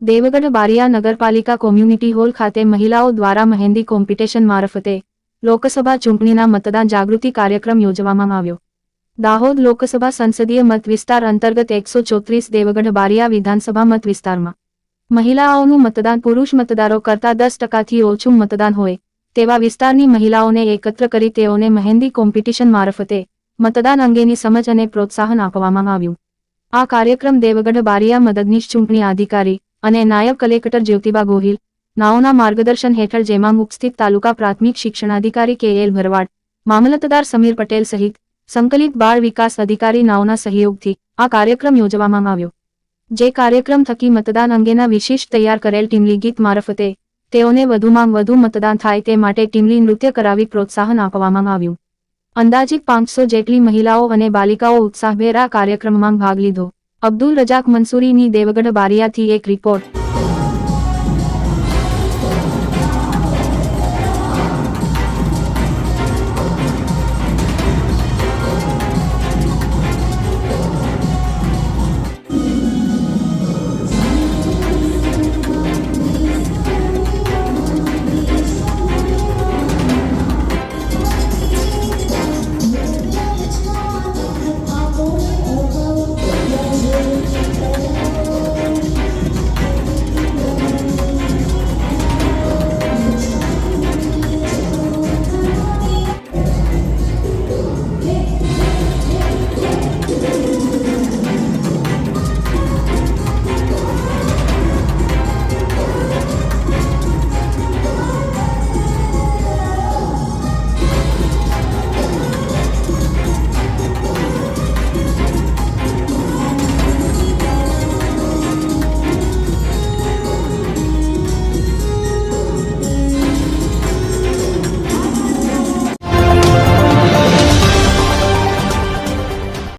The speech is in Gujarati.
દેવગઢ બારિયા નગરપાલિકા કોમ્યુનિટી હોલ ખાતે મહિલાઓ દ્વારા મહેંદી કોમ્પિટિશન મારફતે લોકસભા ચૂંટણીના મતદાન જાગૃતિ કાર્યક્રમ યોજવામાં આવ્યો. દાહોદ લોકસભા સંસદીય મત વિસ્તાર અંતર્ગત 134 દેવગઢ બારિયા વિધાનસભા મત વિસ્તારમાં મહિલાઓનું મતદાન પુરુષ મતદારો કરતાં 10%થી ઓછું મતદાન હોય તેવા વિસ્તારની મહિલાઓને એકત્ર કરી તેઓને મહેંદી કોમ્પિટિશન મારફતે મતદાન અંગેની સમજ અને પ્રોત્સાહન આપવામાં આવ્યું. આ કાર્યક્રમ દેવગઢ બારિયા મદદનીશ ચૂંટણી અધિકારી અને નાયબ કલેક્ટર જ્યોતિબા ગોહિલ નાઓના માર્ગદર્શન હેઠળ જેમાં ઉપસ્થિત તાલુકા પ્રાથમિક શિક્ષણાધિકારી કે.એલ. ભરવાડ, મામલતદાર સમીર પટેલ સહિત સંકલિત બાળ વિકાસ અધિકારી નાઓના સહયોગથી આ કાર્યક્રમ યોજવામાં આવ્યો. જે કાર્યક્રમ થકી મતદાન અંગેના વિશિષ્ટ તૈયાર કરેલ ટીમલી ગીત મારફતે તેઓને વધુમાં વધુ મતદાન થાય તે માટે ટીમલી નૃત્ય કરાવી પ્રોત્સાહન આપવામાં આવ્યું. અંદાજિત 500 જેટલી મહિલાઓ અને બાલિકાઓ ઉત્સાહભેર આ કાર્યક્રમમાં ભાગ લીધો. અબ્દુલ રજાક મંસૂરીની દેવગઢ બારિયાથી એક રિપોર્ટ.